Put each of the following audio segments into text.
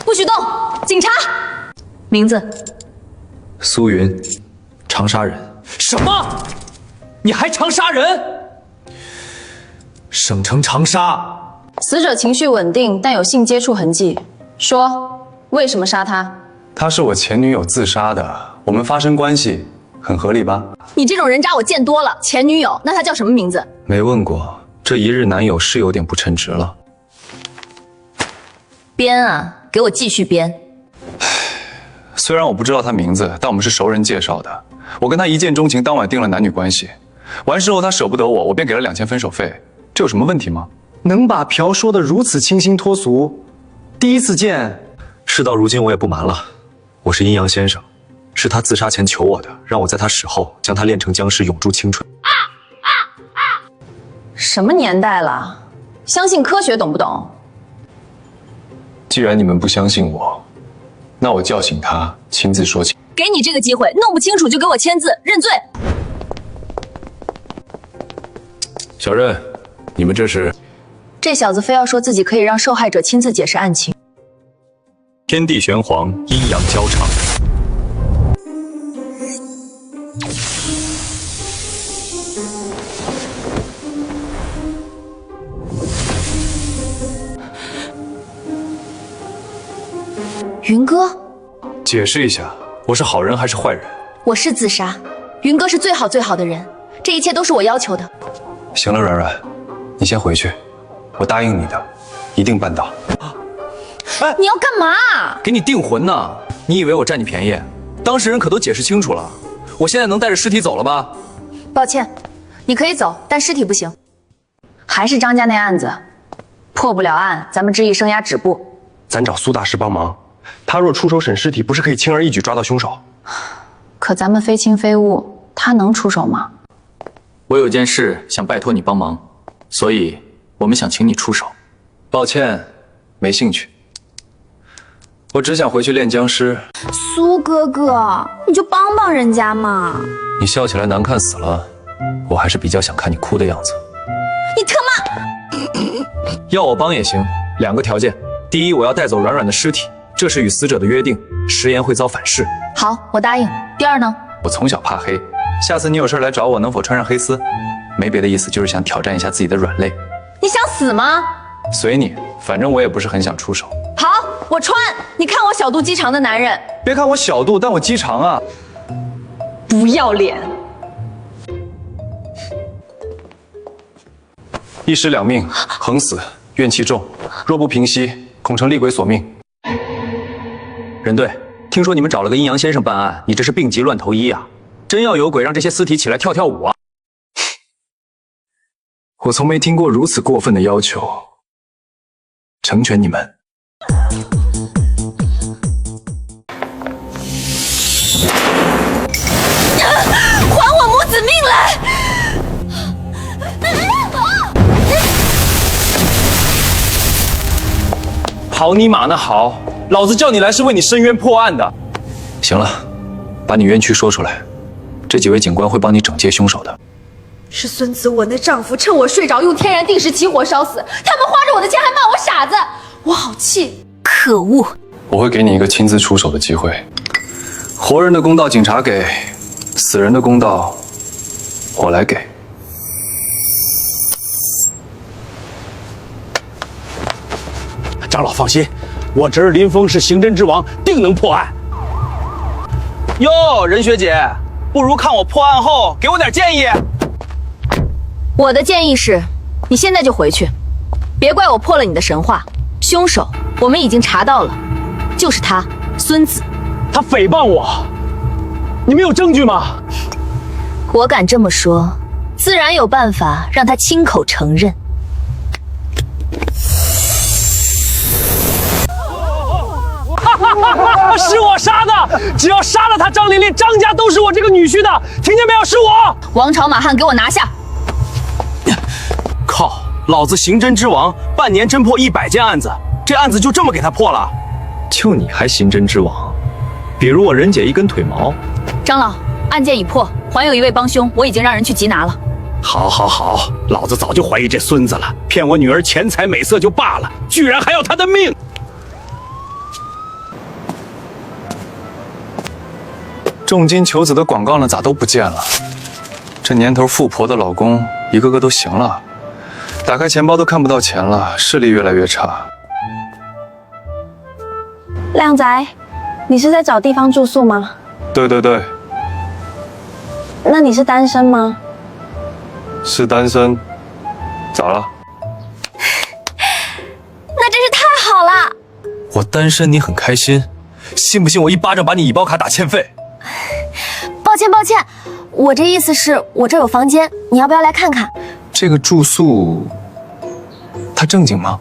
不许动！警察，名字苏云，长沙人。什么？你还常杀人？省城长沙。死者情绪稳定，但有性接触痕迹。说为什么杀他？她是我前女友自杀的，我们发生关系，很合理吧？你这种人渣我见多了。前女友，那她叫什么名字？没问过，这一日男友是有点不称职了。编啊，给我继续编。虽然我不知道他名字，但我们是熟人介绍的。我跟他一见钟情，当晚定了男女关系。完事后他舍不得我，我便给了2000分手费，这有什么问题吗？能把嫖说得如此清新脱俗，第一次见。事到如今，我也不瞒了，我是阴阳先生，是他自杀前求我的，让我在他死后将他炼成僵尸，永驻青春。什么年代了？相信科学懂不懂？既然你们不相信我，那我叫醒他，亲自说清。给你这个机会，弄不清楚就给我签字认罪。小任，你们这是？这小子非要说自己可以让受害者亲自解释案情。天地玄黄，阴阳交长。云哥，解释一下，我是好人还是坏人？我是自杀，云哥是最好最好的人，这一切都是我要求的。行了，软软，你先回去，我答应你的，一定办到。你要干嘛？给你定魂呢？你以为我占你便宜？当事人可都解释清楚了，我现在能带着尸体走了吧？抱歉，你可以走，但尸体不行。还是张家那案子，破不了案，咱们执意生涯止步。咱找苏大师帮忙，他若出手审尸体，不是可以轻而易举抓到凶手？可咱们非亲非故，他能出手吗？我有件事想拜托你帮忙，所以我们想请你出手。抱歉，没兴趣。我只想回去练僵尸。苏哥哥，你就帮帮人家嘛！你笑起来难看死了，我还是比较想看你哭的样子。你他妈！要我帮也行，2个条件：第一，我要带走软软的尸体，这是与死者的约定，食言会遭反噬。好，我答应。第二呢？我从小怕黑，下次你有事来找我，能否穿上黑丝？没别的意思，就是想挑战一下自己的软肋。你想死吗？随你，反正我也不是很想出手。好，我穿。你看我小肚鸡肠的男人，别看我小肚，但我鸡肠啊！不要脸。一尸2命，横死，怨气重，若不平息，恐成厉鬼所命。任队，听说你们找了个阴阳先生办案，你这是病急乱投医啊！真要有鬼，让这些尸体起来跳跳舞啊！我从没听过如此过分的要求，成全你们。还我母子命来！好你妈那好，老子叫你来是为你伸冤破案的。行了，把你冤屈说出来，这几位警官会帮你整戒凶手的。是孙子我那丈夫趁我睡着用天然定时起火烧死，他们花着我的钱还骂我傻子，我好气！可恶！我会给你一个亲自出手的机会。活人的公道警察给，死人的公道我来给。长老放心，我侄儿林峰是刑侦之王，定能破案。哟，任学姐，不如看我破案后给我点建议。我的建议是，你现在就回去，别怪我破了你的神话。凶手我们已经查到了，就是他，孙子。他诽谤我，你们有证据吗？我敢这么说，自然有办法让他亲口承认。是我杀的！只要杀了他张琳琳，张家都是我这个女婿的，听见没有？是我！王朝马汉，给我拿下！靠！老子刑侦之王，半年侦破100件案子，这案子就这么给他破了？就你还刑侦之王？比如我任姐一根腿毛。长老，案件已破，还有一位帮凶，我已经让人去缉拿了。好，老子早就怀疑这孙子了，骗我女儿钱财美色就罢了，居然还要她的命！重金求子的广告呢，咋都不见了？这年头富婆的老公一个个都行了，打开钱包都看不到钱了，视力越来越差。靓仔，你是在找地方住宿吗？对对对，那你是单身吗？是单身。咋了？那真是太好了！我单身你很开心，信不信我一巴掌把你医保卡打欠费？抱歉，我这意思是我这有房间，你要不要来看看？这个住宿，它正经吗？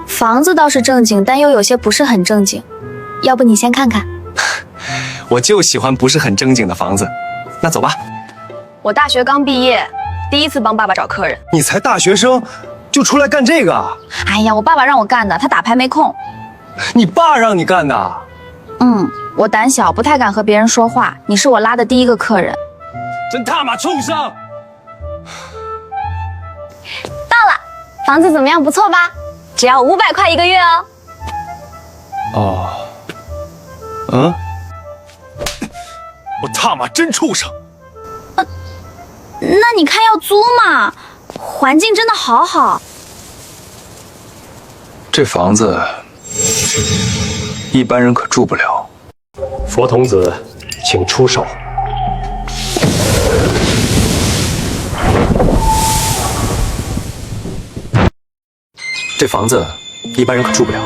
房子倒是正经，但又有些不是很正经，要不你先看看？我就喜欢不是很正经的房子。那走吧。我大学刚毕业，第一次帮爸爸找客人。你才大学生，就出来干这个？哎呀，我爸爸让我干的，他打牌没空。你爸让你干的？我胆小，不太敢和别人说话。你是我拉的第一个客人。真他妈畜生！到了，房子怎么样？不错吧？只要500块1个月哦。哦，嗯，我他妈真畜生！那你看要租嘛？环境真的好好。这房子一般人可住不了。佛童子，请出手。这房子一般人可住不了。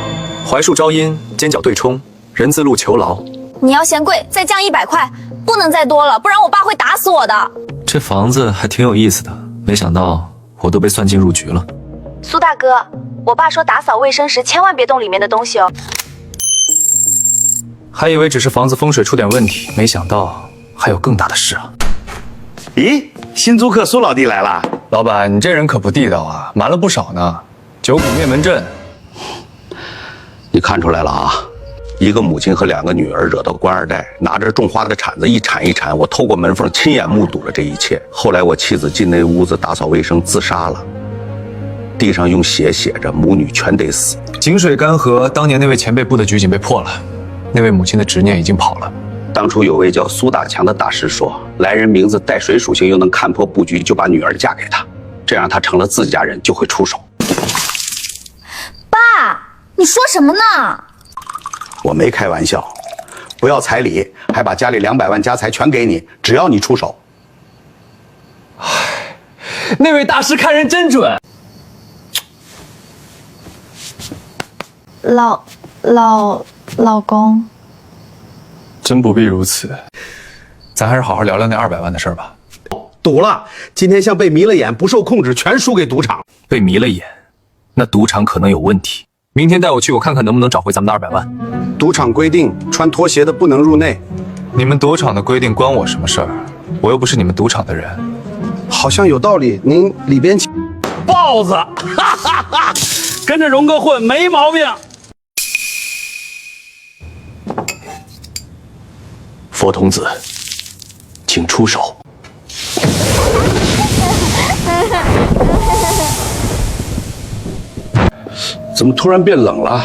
槐树招阴，尖角对冲，人字路求牢。你要嫌贵，再降100块，不能再多了，不然我爸会打死我的。这房子还挺有意思的，没想到我都被算进入局了。苏大哥，我爸说打扫卫生时千万别动里面的东西哦。还以为只是房子风水出点问题，没想到还有更大的事啊！咦，新租客苏老弟来了。老板，你这人可不地道啊，瞒了不少呢。九股灭门阵，你看出来了啊？一个母亲和2个女儿惹到官二代，拿着种花的铲子一铲一铲，我透过门缝亲眼目睹了这一切。后来我妻子进那屋子打扫卫生自杀了，地上用血写着母女全得死。井水干涸，当年那位前辈布的局已经被破了，那位母亲的执念已经跑了。当初有位叫苏大强的大师说，来人名字带水属性又能看破布局，就把女儿嫁给他，这样他成了自家人就会出手。爸，你说什么呢？我没开玩笑，不要彩礼，还把家里200万家财全给你，只要你出手。那位大师看人真准。老公，真不必如此。咱还是好好聊聊那200万的事儿吧。赌了，今天像被迷了眼，不受控制，全输给赌场。被迷了眼，那赌场可能有问题。明天带我去，我看看能不能找回咱们的200万。赌场规定，穿拖鞋的不能入内。你们赌场的规定关我什么事儿？我又不是你们赌场的人。好像有道理，您里边请。豹子，哈哈哈！跟着荣哥混没毛病。佛童子，请出手。怎么突然变冷了？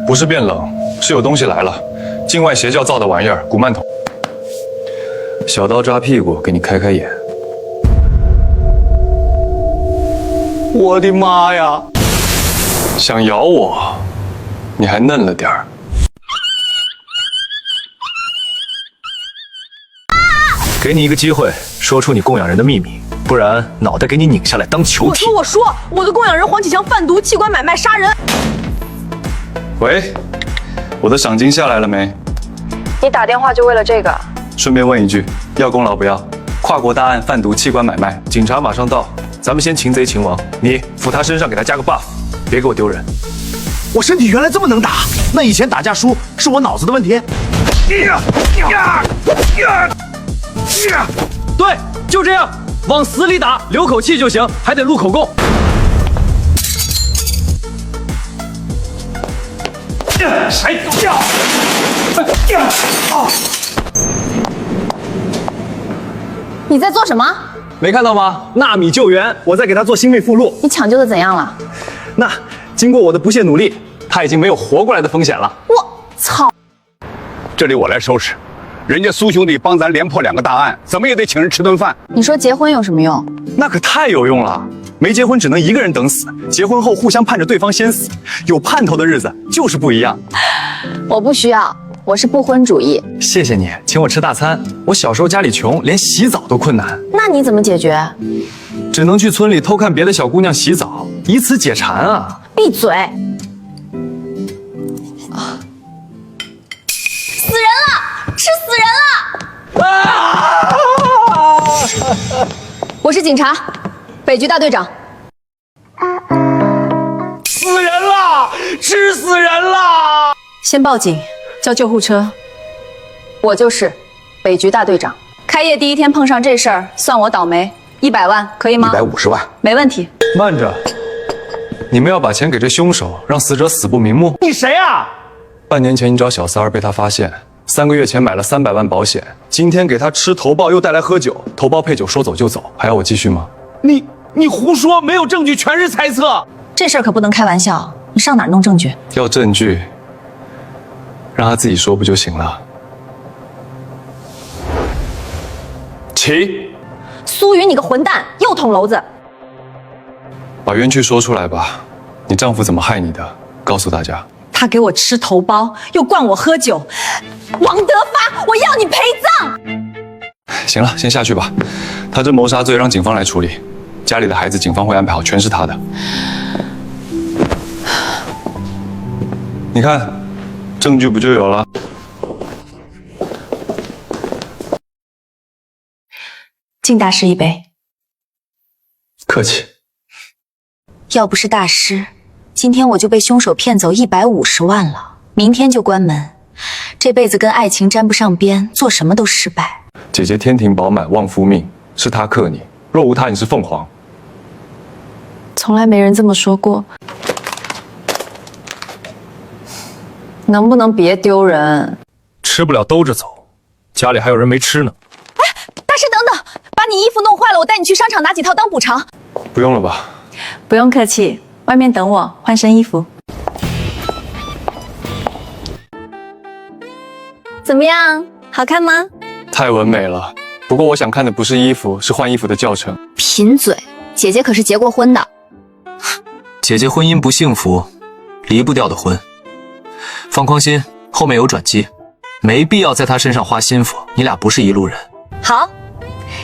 不是变冷，是有东西来了。境外邪教造的玩意儿，古曼童。小刀扎屁股，给你开开眼。我的妈呀！想咬我，你还嫩了点儿。给你一个机会，说出你供养人的秘密，不然脑袋给你拧下来当球体。我说，我的供养人黄启强贩毒、器官买卖、杀人。喂，我的赏金下来了没？你打电话就为了这个？顺便问一句，要功劳不要？跨国大案，贩毒、器官买卖，警察马上到，咱们先擒贼擒王，你扶他身上给他加个 buff， 别给我丢人。我身体原来这么能打，那以前打架输是我脑子的问题。对，就这样，往死里打，留口气就行，还得录口供。谁掉？你在做什么？没看到吗？纳米救援，我在给他做心肺复录。你抢救的怎样了？那经过我的不懈努力，他已经没有活过来的风险了。我操！这里我来收拾，人家苏兄弟帮咱连破2个大案，怎么也得请人吃顿饭。你说结婚有什么用？那可太有用了。没结婚只能一个人等死，结婚后互相盼着对方先死，有盼头的日子就是不一样。我不需要，我是不婚主义。谢谢你请我吃大餐。我小时候家里穷，连洗澡都困难，那你怎么解决？只能去村里偷看别的小姑娘洗澡，以此解馋啊。闭嘴！死人了，吃死人了！我是警察，北局大队长。死人了，吃死人了！先报警，叫救护车。我就是北局大队长。开业第一天碰上这事儿，算我倒霉。100万可以吗150万，没问题。慢着，你们要把钱给这凶手，让死者死不瞑目。你谁啊？半年前你找小三儿被他发现，3个月前买了300万保险，今天给他吃头孢又带来喝酒，头孢配酒说走就走，还要我继续吗？你胡说，没有证据，全是猜测。这事儿可不能开玩笑，你上哪儿弄证据？要证据，让他自己说不就行了？起！苏云，你个混蛋，又捅娄子！把冤屈说出来吧，你丈夫怎么害你的？告诉大家。他给我吃头孢，又灌我喝酒。王德发，我要你陪葬！行了，先下去吧。他这谋杀罪让警方来处理，家里的孩子警方会安排好，全是他的。你看，证据不就有了？敬大师一杯。客气。要不是大师，今天我就被凶手骗走150万了，明天就关门。这辈子跟爱情沾不上边，做什么都失败。姐姐天庭饱满，旺夫命，是他克你，若无他，你是凤凰。从来没人这么说过。能不能别丢人？吃不了兜着走，家里还有人没吃呢。大师等等，把你衣服弄坏了，我带你去商场拿几套当补偿。不用了吧？不用客气，外面等我换身衣服。怎么样，好看吗？太完美了。不过我想看的不是衣服，是换衣服的教程。贫嘴，姐姐可是结过婚的。姐姐婚姻不幸福，离不掉的婚。放宽心，后面有转机，没必要在她身上花心思，你俩不是一路人。好，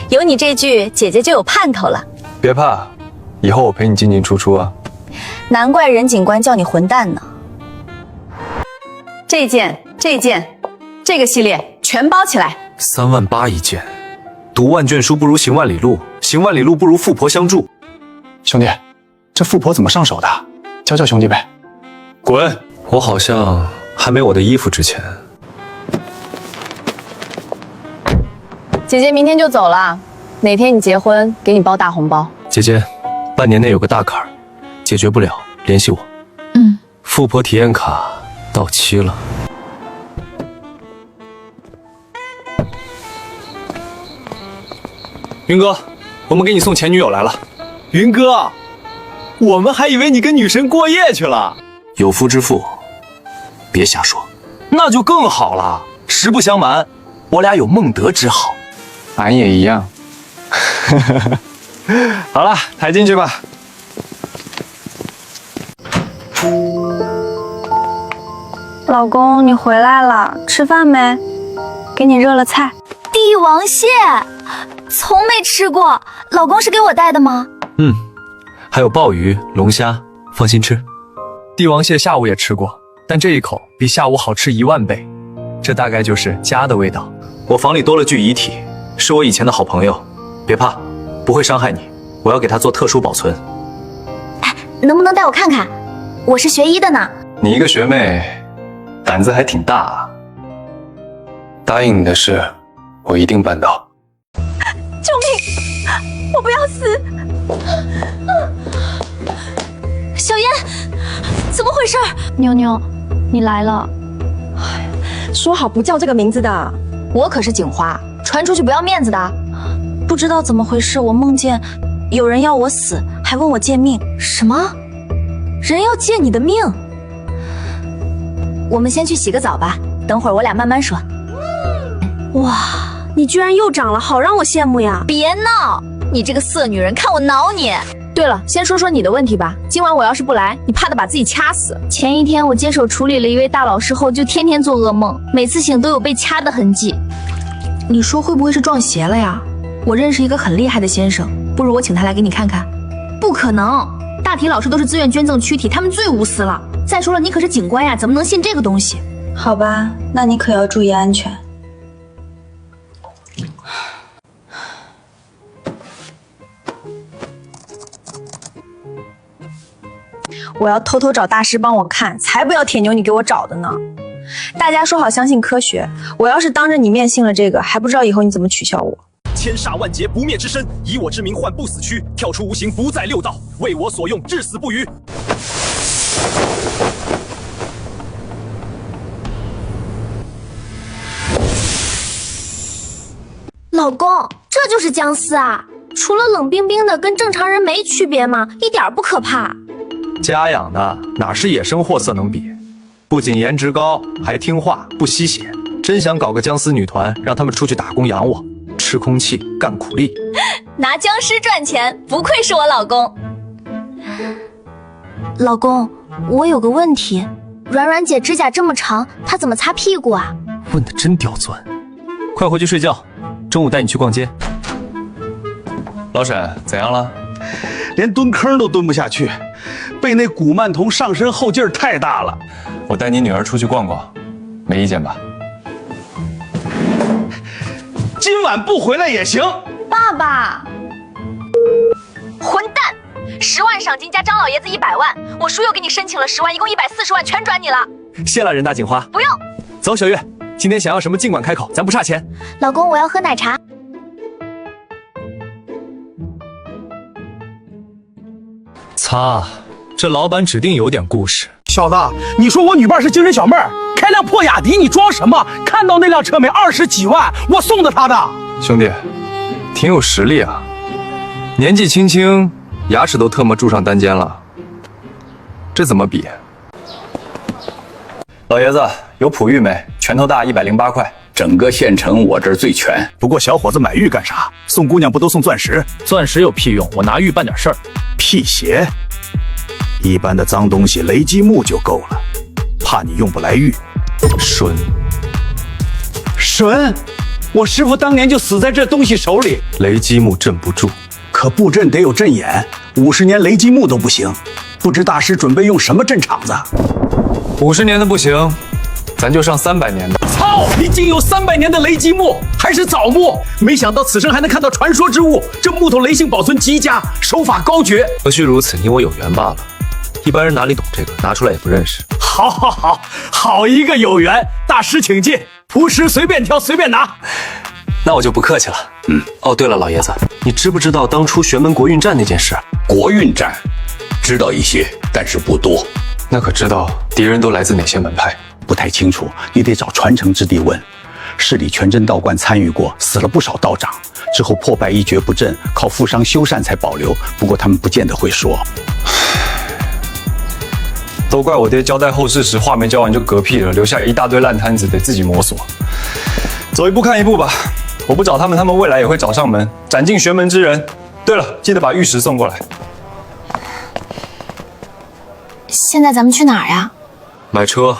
有你这句，姐姐就有盼头了。别怕，以后我陪你进进出出啊。难怪任警官叫你混蛋呢。这件，这个系列全包起来，3万8一件。读万卷书不如行万里路，行万里路不如富婆相助。兄弟，这富婆怎么上手的？教教兄弟呗。滚！我好像还没我的衣服值钱。姐姐明天就走了，哪天你结婚，给你包大红包。姐姐，半年内有个大坎儿，解决不了联系我。富婆体验卡到期了。云哥，我们给你送前女友来了。云哥，我们还以为你跟女神过夜去了。有夫之妇，别瞎说。那就更好了。实不相瞒，我俩有孟德之好。俺也一样。好了，抬进去吧。老公，你回来了，吃饭没？给你热了菜。帝王蟹，从没吃过，老公是给我带的吗？还有鲍鱼、龙虾，放心吃。帝王蟹下午也吃过，但这一口比下午好吃10000倍，这大概就是家的味道。我房里多了具遗体，是我以前的好朋友，别怕，不会伤害你。我要给他做特殊保存。能不能带我看看？我是学医的呢。你一个学妹，胆子还挺大啊。答应你的事，我一定办到。救命！我不要死！小燕，怎么回事？妞妞，你来了。说好不叫这个名字的。我可是警花，传出去不要面子的。不知道怎么回事，我梦见有人要我死，还问我借命。什么？人要借你的命？我们先去洗个澡吧，等会儿我俩慢慢说。哇，你居然又长了，好让我羡慕呀！别闹，你这个色女人，看我挠你！对了，先说说你的问题吧。今晚我要是不来，你怕的把自己掐死。前一天我接手处理了一位大老师后，就天天做噩梦，每次醒都有被掐的痕迹。你说会不会是撞邪了呀？我认识一个很厉害的先生，不如我请他来给你看看。不可能，大体老师都是自愿捐赠躯体，他们最无私了。再说了，你可是警官呀，怎么能信这个东西？好吧，那你可要注意安全。我要偷偷找大师帮我看，才不要铁牛你给我找的呢。大家说好相信科学，我要是当着你面信了这个，还不知道以后你怎么取笑我。千煞万劫不灭之身，以我之名唤不死躯，跳出无形不在六道，为我所用，至死不渝。老公，这就是僵尸啊！除了冷冰冰的，跟正常人没区别吗？一点不可怕。家养的哪是野生货色能比？不仅颜值高，还听话，不吸血。真想搞个僵尸女团，让他们出去打工养我，吃空气，干苦力，拿僵尸赚钱，不愧是我老公。老公，我有个问题，软软姐指甲这么长，她怎么擦屁股啊？问的真刁钻。快回去睡觉，中午带你去逛街。老沈，怎样了？连蹲坑都蹲不下去，被那古曼童上身后劲儿太大了。我带你女儿出去逛逛，没意见吧？今晚不回来也行。爸爸，混蛋！10万赏金加张老爷子100万，我叔又给你申请了10万，一共140万，全转你了。谢了，任大警花。不用。走，小月，今天想要什么尽管开口，咱不差钱。老公，我要喝奶茶。擦，这老板指定有点故事。小子，你说我女伴是精神小妹儿，开辆破雅迪，你装什么？看到那辆车没？20几万，我送的她的。兄弟，挺有实力啊。年纪轻轻，牙齿都特么住上单间了，这怎么比？老爷子有璞玉没？拳头大108块，整个县城我这儿最全。不过小伙子买玉干啥？送姑娘不都送钻石？钻石有屁用？我拿玉办点事儿。辟邪，一般的脏东西雷击木就够了，怕你用不来玉。顺，神，我师傅当年就死在这东西手里。雷击木镇不住，可布阵得有阵眼，50年雷击木都不行，不知大师准备用什么镇场子？50年的不行，咱就上300年的。操！你竟有300年的雷击木，还是枣木？没想到此生还能看到传说之物。这木头雷性保存极佳，手法高绝。何须如此？你我有缘罢了。一般人哪里懂这个？拿出来也不认识。好一个有缘！大师请进，仆师随便挑，随便拿。那我就不客气了。哦，对了，老爷子，你知不知道当初玄门国运战那件事？国运战，知道一些，但是不多。那可知道敌人都来自哪些门派？不太清楚，你得找传承之地问。市里全真道观参与过，死了不少道长，之后破败一蹶不振，靠富商修缮才保留。不过他们不见得会说。都怪我爹交代后事时话没交完就嗝屁了，留下一大堆烂摊子，得自己摸索。走一步看一步吧，我不找他们，他们未来也会找上门，斩尽玄门之人。对了，记得把玉石送过来。现在咱们去哪儿呀？买车，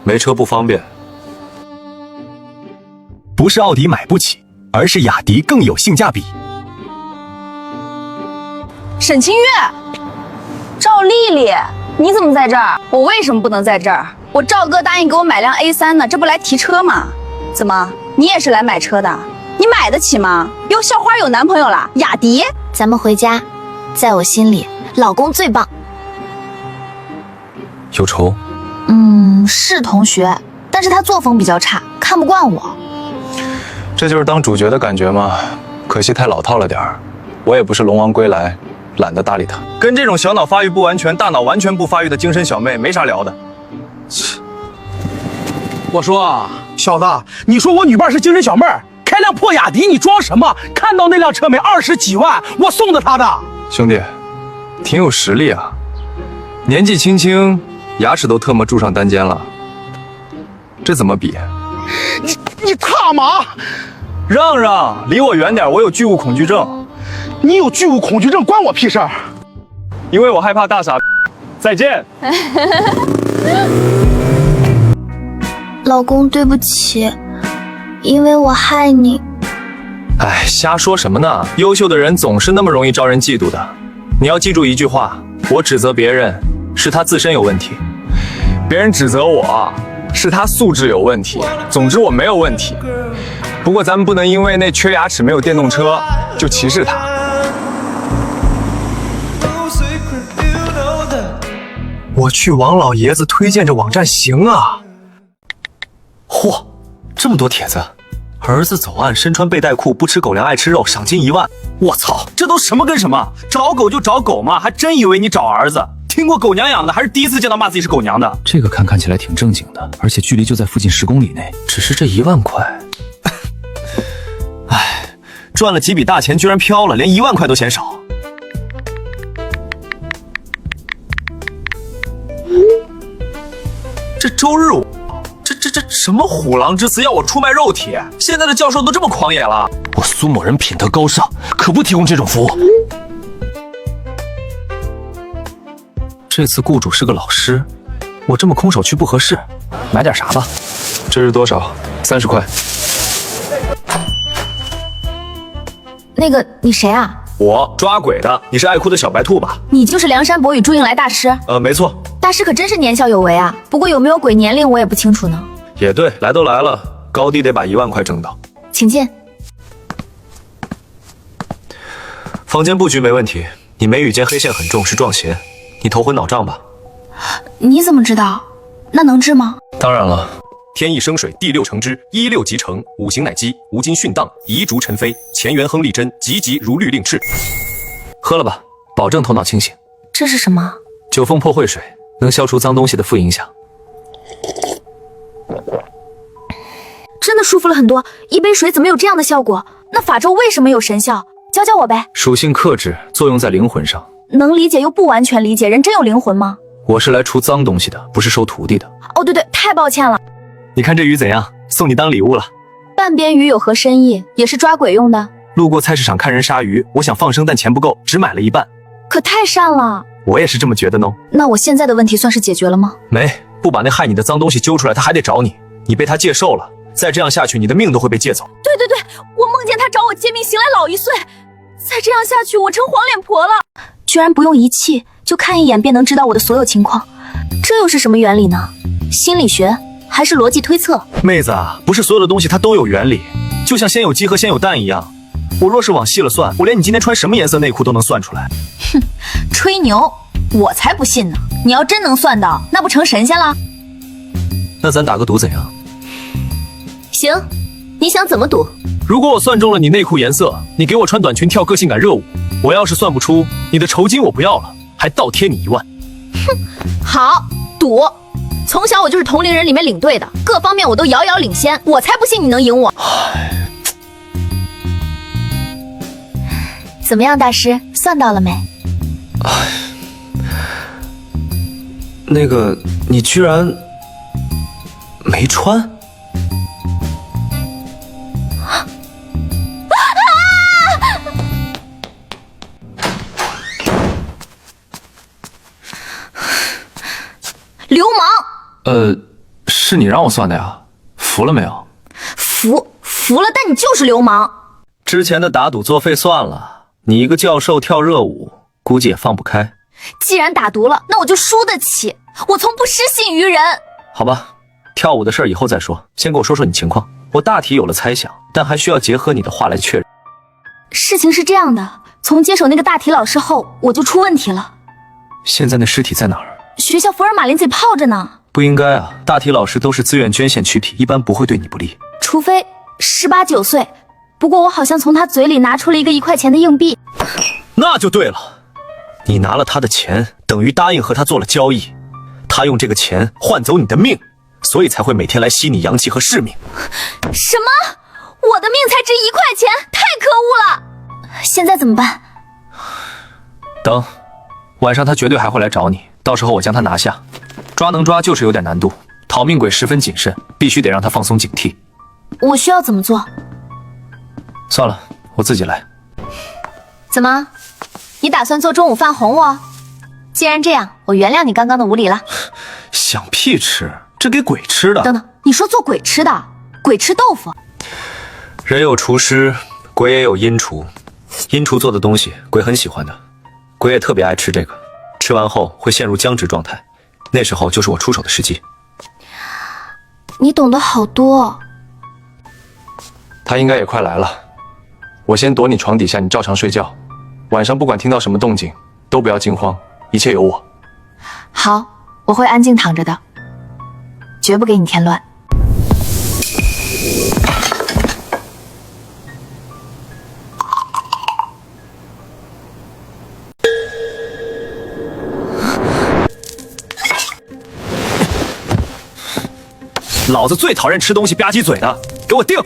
没车不方便。不是奥迪买不起，而是雅迪更有性价比。沈清月，赵丽丽，你怎么在这儿？我为什么不能在这儿？我赵哥答应给我买辆 A3呢，这不来提车吗？怎么，你也是来买车的？你买得起吗？哟，校花有男朋友了，雅迪。咱们回家，在我心里，老公最棒。有仇？是同学，但是他作风比较差，看不惯我。这就是当主角的感觉吗？可惜太老套了点儿。我也不是龙王归来，懒得搭理他。跟这种小脑发育不完全、大脑完全不发育的精神小妹没啥聊的。我说，小子，你说我女伴是精神小妹儿，开辆破雅迪，你装什么？看到那辆车没？20几万，我送的她的。兄弟，挺有实力啊。年纪轻轻，牙齿都特么住上单间了，这怎么比？你他妈！让让，离我远点，我有巨物恐惧症。你有巨物恐惧症，关我屁事儿！因为我害怕大傻。再见。老公，对不起，因为我害你。哎，瞎说什么呢？优秀的人总是那么容易招人嫉妒的。你要记住一句话：我指责别人，是他自身有问题；别人指责我，是他素质有问题。总之我没有问题。不过咱们不能因为那缺牙齿没有电动车就歧视他。我去王老爷子推荐这网站行啊！嚯，这么多帖子！儿子走岸，身穿背带裤，不吃狗粮，爱吃肉，赏金1万。我操，这都什么跟什么？找狗就找狗嘛，还真以为你找儿子？听过狗娘养的，还是第一次见到骂自己是狗娘的？这个看起来挺正经的，而且距离就在附近10公里内。只是这1万块，哎，赚了几笔大钱居然飘了，连1万块都嫌少。这周日这什么虎狼之词，要我出卖肉体？现在的教授都这么狂野了。我苏某人品德高尚，可不提供这种服务。这次雇主是个老师，我这么空手去不合适，买点啥吧。这是多少？30块。那个，你谁啊？我抓鬼的，你是爱哭的小白兔吧？你就是梁山伯与祝英来大师？没错。大师可真是年孝有为啊，不过有没有鬼年龄我也不清楚呢。也对，来都来了，高低得把1万块挣到。请进。房间布局没问题，你眉宇间黑线很重，是撞邪。你头昏脑胀吧？你怎么知道？那能治吗？当然了。天意生水，地六成之，16即成，五行乃基，无金殉荡，遗烛尘飞，乾元亨利贞，急急如律令敕。喝了吧，保证头脑清醒。这是什么？九凤破秽水，能消除脏东西的负影响。真的舒服了很多，一杯水怎么有这样的效果？那法咒为什么有神效？教教我呗。属性克制，作用在灵魂上。能理解又不完全理解，人真有灵魂吗？我是来除脏东西的，不是收徒弟的。哦，对对，太抱歉了。你看这鱼怎样？送你当礼物了。半边鱼有何深意？也是抓鬼用的。路过菜市场看人杀鱼，我想放生，但钱不够，只买了一半。可太善了。我也是这么觉得呢。那我现在的问题算是解决了吗？没，不把那害你的脏东西揪出来，他还得找你。你被他借寿了，再这样下去，你的命都会被借走。对对对，我梦见他找我借命，醒来老1岁。再这样下去，我成黄脸婆了。居然不用仪器，就看一眼便能知道我的所有情况，这又是什么原理呢？心理学还是逻辑推测？妹子啊，不是所有的东西它都有原理，就像先有鸡和先有蛋一样。我若是往细了算，我连你今天穿什么颜色内裤都能算出来。哼，吹牛，我才不信呢！你要真能算到，那不成神仙了？那咱打个赌怎样？行，你想怎么赌？如果我算中了你内裤颜色，你给我穿短裙跳个性感热舞；我要是算不出，你的酬金我不要了，还倒贴你1万。哼，好，赌。从小我就是同龄人里面领队的，各方面我都遥遥领先，我才不信你能赢我。怎么样，大师，算到了没？那个，你居然没穿？流氓！是你让我算的呀，服了没有？服了，但你就是流氓。之前的打赌作废算了，你一个教授跳热舞，估计也放不开。既然打赌了，那我就输得起，我从不失信于人。好吧，跳舞的事儿以后再说，先给我说说你情况。我大体有了猜想，但还需要结合你的话来确认。事情是这样的，从接手那个大体老师后，我就出问题了。现在那尸体在哪儿？学校福尔马林嘴泡着呢。不应该啊，大体老师都是自愿捐献躯体，一般不会对你不利。除非18、19岁。不过我好像从他嘴里拿出了一个1块钱的硬币。那就对了，你拿了他的钱，等于答应和他做了交易。他用这个钱换走你的命，所以才会每天来吸你阳气和视命。什么？我的命才值1块钱？太可恶了！现在怎么办？等，晚上他绝对还会来找你，到时候我将他拿下。抓能抓，就是有点难度。讨命鬼十分谨慎，必须得让他放松警惕。我需要怎么做？算了，我自己来。怎么？你打算做中午饭哄我？既然这样，我原谅你刚刚的无礼了。想屁吃，这给鬼吃的。等等，你说做鬼吃的？鬼吃豆腐？人有厨师，鬼也有阴厨。阴厨做的东西，鬼很喜欢的，鬼也特别爱吃这个。吃完后会陷入僵直状态，那时候就是我出手的时机。你懂得好多。他应该也快来了，我先躲你床底下，你照常睡觉。晚上不管听到什么动静，都不要惊慌，一切有我。好，我会安静躺着的，绝不给你添乱。老子最讨厌吃东西吧唧嘴的，给我定！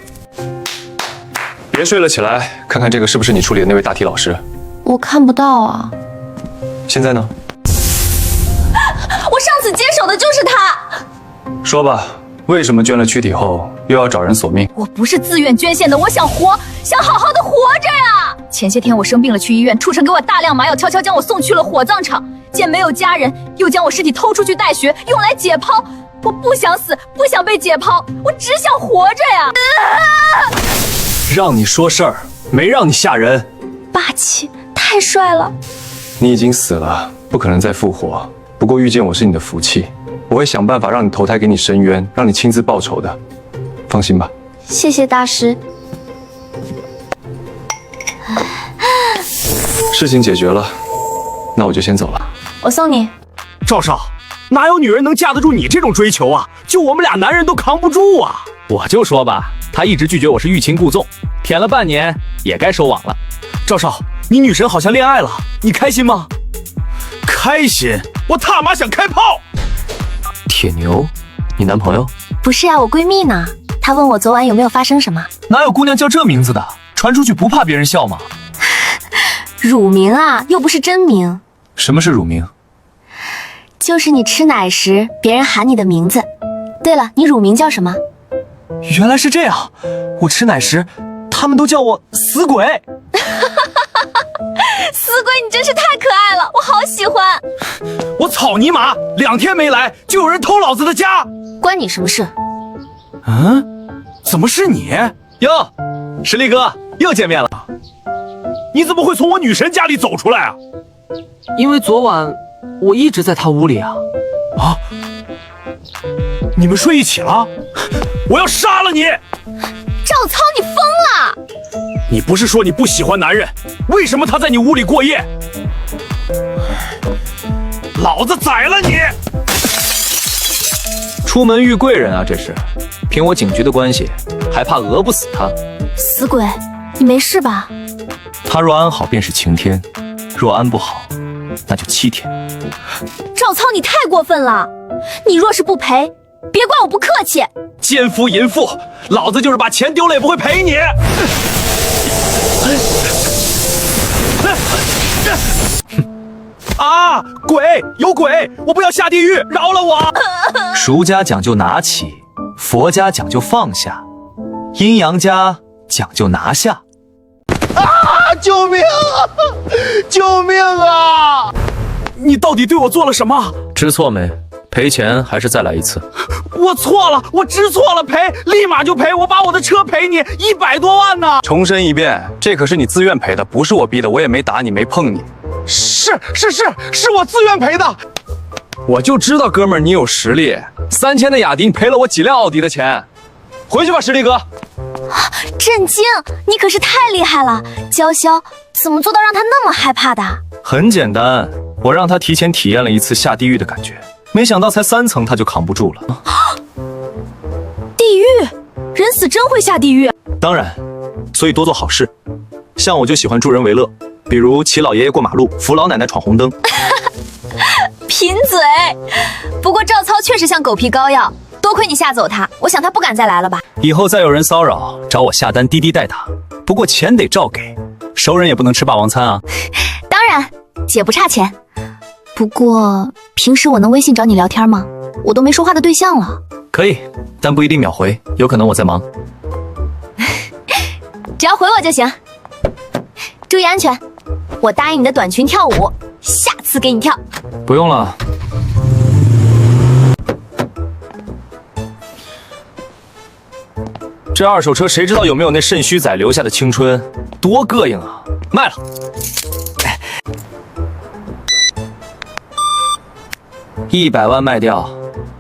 别睡了，起来看看这个是不是你处理的那位大体老师。我看不到啊。现在呢？我上次接手的就是他。说吧，为什么捐了躯体后又要找人索命？我不是自愿捐献的，我想活，想好好的活着呀。前些天我生病了，去医院，畜生给我大量麻药，悄悄将我送去了火葬场。见没有家人，又将我尸体偷出去带血，用来解剖。我不想死，不想被解剖，我只想活着呀！让你说事儿，没让你吓人。霸气，太帅了。你已经死了，不可能再复活。不过遇见我是你的福气，我会想办法让你投胎给你伸冤，让你亲自报仇的。放心吧。谢谢大师。事情解决了，那我就先走了。我送你。赵少，哪有女人能架得住你这种追求啊？就我们俩男人都扛不住啊！我就说吧，他一直拒绝我是欲擒故纵，舔了半年也该收网了。赵少，你女神好像恋爱了，你开心吗？开心？我他妈想开炮！铁牛，你男朋友？不是啊，我闺蜜呢。她问我昨晚有没有发生什么。哪有姑娘叫这名字的？传出去不怕别人笑吗？乳名啊，又不是真名。什么是乳名？就是你吃奶时别人喊你的名字。对了，你乳名叫什么？原来是这样，我吃奶时他们都叫我死鬼。死鬼，你真是太可爱了，我好喜欢。我操你妈！2天没来就有人偷老子的家，关你什么事？怎么是你？哟，实力哥又见面了。你怎么会从我女神家里走出来啊？因为昨晚我一直在他屋里啊。啊！你们睡一起了？我要杀了你！赵操，你疯了！你不是说你不喜欢男人，为什么他在你屋里过夜？老子宰了你！出门遇贵人啊，这是。凭我警局的关系，还怕讹不死他？死鬼，你没事吧？他若安好便是晴天，若安不好，那就7天。赵操，你太过分了！你若是不赔，别怪我不客气。奸夫淫妇，老子就是把钱丢了也不会赔你！啊！鬼，有鬼！我不要下地狱，饶了我！儒家讲究拿起，佛家讲究放下，阴阳家讲究拿下。啊！救命啊！救命啊！你到底对我做了什么？知错没？赔钱还是再来一次？我错了，我知错了，赔，立马就赔，我把我的车赔你100多万呢！重申一遍，这可是你自愿赔的，不是我逼的，我也没打你，没碰你。是我自愿赔的。我就知道哥们儿你有实力，3000的雅迪你赔了我几辆奥迪的钱。回去吧，实力哥。震惊！你可是太厉害了，娇娇怎么做到让他那么害怕的？很简单，我让他提前体验了一次下地狱的感觉，没想到才3层他就扛不住了。地狱，人死真会下地狱？当然，所以多做好事。像我就喜欢助人为乐，比如骑老爷爷过马路，扶老奶奶闯红灯。贫嘴。不过赵操确实像狗皮膏药，多亏你吓走他，我想他不敢再来了吧。以后再有人骚扰，找我下单滴滴代打，不过钱得照给，熟人也不能吃霸王餐啊。当然，姐不差钱。不过平时我能微信找你聊天吗？我都没说话的对象了。可以，但不一定秒回，有可能我在忙。只要回我就行。注意安全，我答应你的短裙跳舞，下次给你跳。不用了。这二手车谁知道有没有那肾虚仔留下的青春，多膈应啊！卖了。100万卖掉，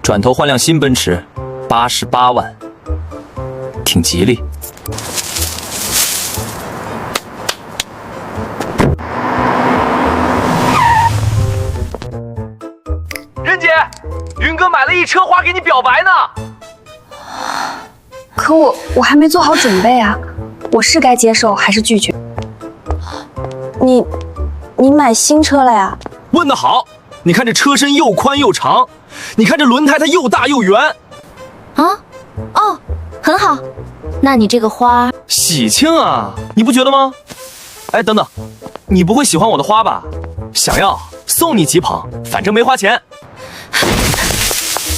转头换辆新奔驰，88万，挺吉利。任姐，云哥买了一车花给你表白呢。可我还没做好准备啊，我是该接受还是拒绝？你买新车了呀？问得好，你看这车身又宽又长，你看这轮胎它又大又圆。啊？哦，很好。那你这个花喜庆啊，你不觉得吗？哎，等等，你不会喜欢我的花吧？想要送你几捧，反正没花钱。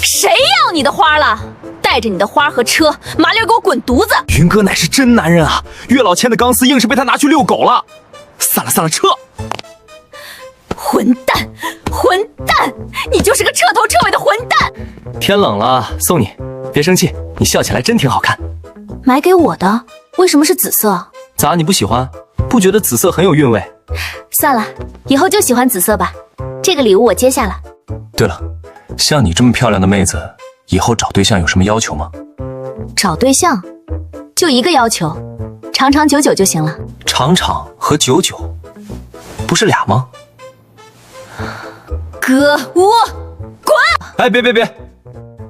谁要你的花了？带着你的花和车，麻溜给我滚犊子！云哥乃是真男人啊，月老牵的钢丝硬是被他拿去遛狗了。散了，撤！混蛋，混蛋！你就是个彻头彻尾的混蛋！天冷了，送你，别生气，你笑起来真挺好看。买给我的，为什么是紫色？咋，你不喜欢？不觉得紫色很有韵味？算了，以后就喜欢紫色吧。这个礼物我接下了。对了，像你这么漂亮的妹子，以后找对象有什么要求吗？找对象就一个要求，长长久久就行了。长长和久久，不是俩吗？哥，我滚！哎，别，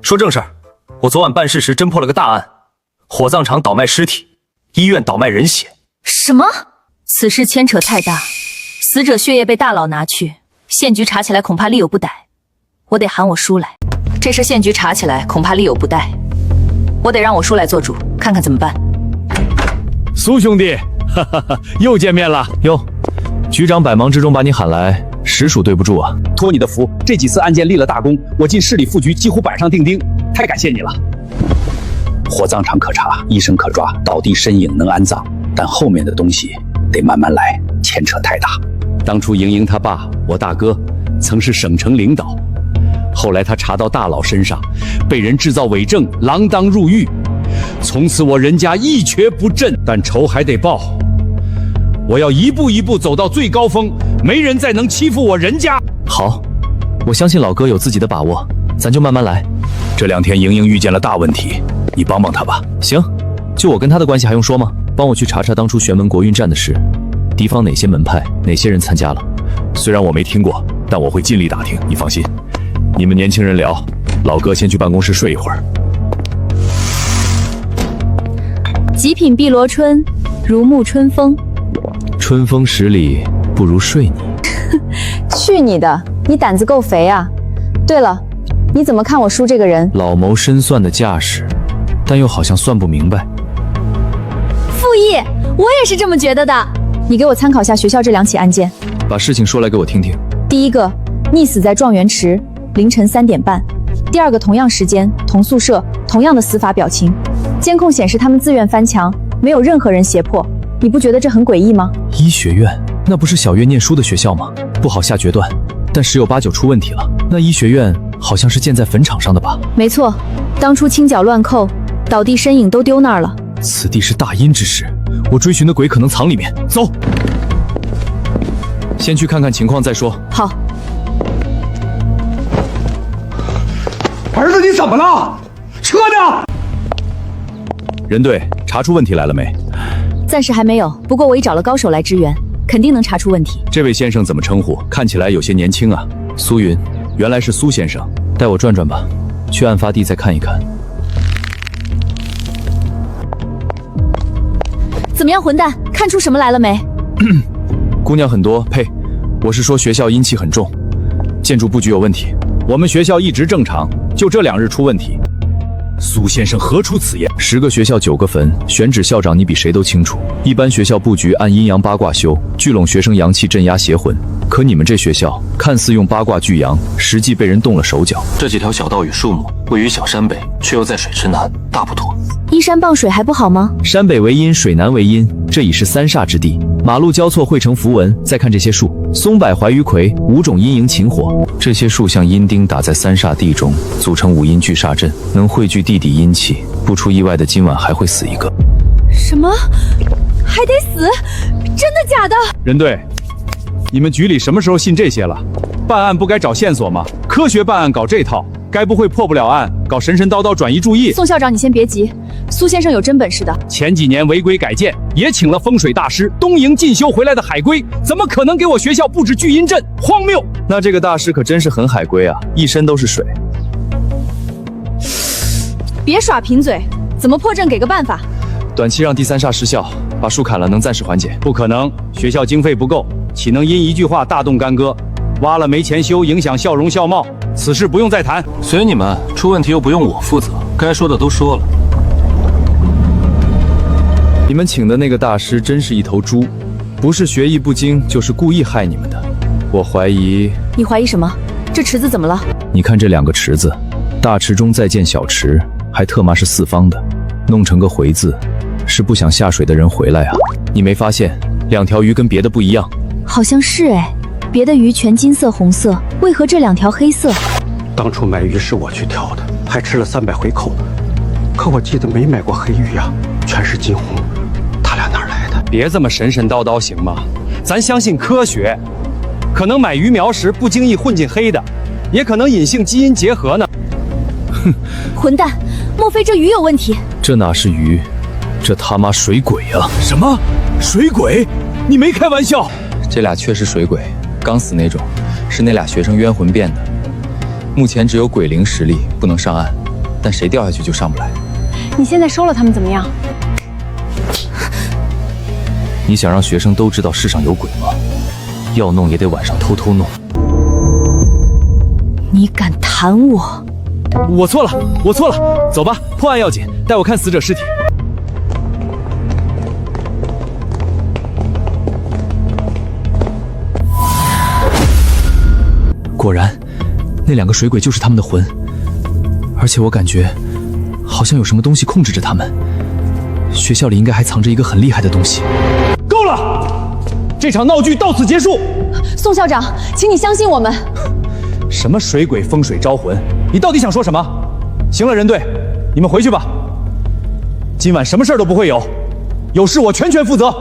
说正事儿。我昨晚办事时侦破了个大案，火葬场倒卖尸体，医院倒卖人血。什么？此事牵扯太大，死者血液被大佬拿去，县局查起来恐怕力有不逮。我得喊我叔来。这事县局查起来恐怕力有不逮，我得让我叔来做主，看看怎么办。苏兄弟，哈哈哈，又见面了哟。局长百忙之中把你喊来，实属对不住啊。托你的福，这几次案件立了大功，我进市里副局几乎板上钉钉，太感谢你了。火葬场可查，医生可抓，倒地身影能安葬，但后面的东西得慢慢来，牵扯太大。当初莹莹他爸，我大哥，曾是省城领导，后来他查到大佬身上，被人制造伪证，锒铛入狱。从此我任家一蹶不振，但仇还得报。我要一步一步走到最高峰，没人再能欺负我任家。好，我相信老哥有自己的把握，咱就慢慢来。这2天莹莹遇见了大问题，你帮帮她吧。行，就我跟她的关系还用说吗？帮我去查查当初玄门国运战的事，敌方哪些门派，哪些人参加了。虽然我没听过，但我会尽力打听，你放心。你们年轻人聊，老哥先去办公室睡一会儿。极品碧螺春，如沐春风。春风十里不如睡你。去你的！你胆子够肥啊！对了，你怎么看我叔这个人？老谋深算的架势，但又好像算不明白。傅毅，我也是这么觉得的。你给我参考下学校这2起案件，把事情说来给我听听。第一个，溺死在状元池，凌晨3点半；第二个，同样时间，同宿舍，同样的死法表情，监控显示他们自愿翻墙，没有任何人胁迫。你不觉得这很诡异吗？医学院那不是小月念书的学校吗？不好下决断，但10有8九出问题了。那医学院好像是建在坟场上的吧？没错，当初清剿乱寇，倒地身影都丢那儿了。此地是大阴之时，我追寻的鬼可能藏里面。走，先去看看情况再说。好。儿子，你怎么了？车呢？人队查出问题来了没？暂时还没有，不过我已找了高手来支援，肯定能查出问题。这位先生怎么称呼？看起来有些年轻啊。苏云，原来是苏先生，带我转转吧，去案发地再看一看。怎么样，混蛋，看出什么来了没？姑娘很多，呸，我是说学校阴气很重，建筑布局有问题。我们学校一直正常，就这2日出问题。苏先生何出此言？10个学校9个坟，选址校长你比谁都清楚。一般学校布局按阴阳八卦修，聚拢学生阳气，镇压邪魂。可你们这学校看似用八卦聚阳，实际被人动了手脚。这几条小道与树木位于小山北，却又在水池南，大不妥。依山傍水还不好吗？山北为阴，水南为阴，这已是三煞之地，马路交错汇成符文。再看这些树，松柏、槐榆葵，5种阴营擒火。这些树像阴钉打在三煞地中，组成5阴聚煞阵，能汇聚地底阴气。不出意外的，今晚还会死一个。什么？还得死？真的假的？任队，你们局里什么时候信这些了？办案不该找线索吗？科学办案搞这套，该不会破不了案，搞神神叨叨转移注意？宋校长，你先别急，苏先生有真本事的。前几年违规改建，也请了风水大师，东营进修回来的海龟，怎么可能给我学校布置聚阴阵？荒谬！那这个大师可真是很海龟啊，一身都是水。别耍贫嘴，怎么破阵？给个办法。短期让第三煞失效，把树砍了，能暂时缓解。不可能，学校经费不够，岂能因一句话大动干戈？挖了没钱修，影响校容校貌，此事不用再谈。随你们，出问题又不用我负责，该说的都说了。你们请的那个大师真是一头猪，不是学艺不精，就是故意害你们的。我怀疑。你怀疑什么？这池子怎么了？你看这2个池子，大池中再建小池，还特妈是4方的，弄成个回字，是不想下水的人回来啊！你没发现2条鱼跟别的不一样？好像是哎，别的鱼全金色、红色，为何这2条黑色？当初买鱼是我去挑的，还吃了300回扣，可我记得没买过黑鱼呀，全是金红。他俩哪来的？别这么神神叨叨行吗？咱相信科学，可能买鱼苗时不经意混进黑的，也可能隐性基因结合呢。哼，混蛋！莫非这鱼有问题？这哪是鱼，这他妈水鬼啊！什么？水鬼？你没开玩笑？这俩确实水鬼，刚死那种，是那俩学生冤魂变的。目前只有鬼灵实力，不能上岸，但谁掉下去就上不来。你现在收了他们怎么样？你想让学生都知道世上有鬼吗？要弄也得晚上偷偷弄。你敢弹我？我错了，我错了。走吧，破案要紧，带我看死者尸体。果然，那2个水鬼就是他们的魂，而且我感觉好像有什么东西控制着他们。学校里应该还藏着一个很厉害的东西。够了，这场闹剧到此结束。宋校长，请你相信我们。什么水鬼风水招魂？你到底想说什么？行了，任队，你们回去吧。今晚什么事儿都不会有，有事我全权负责。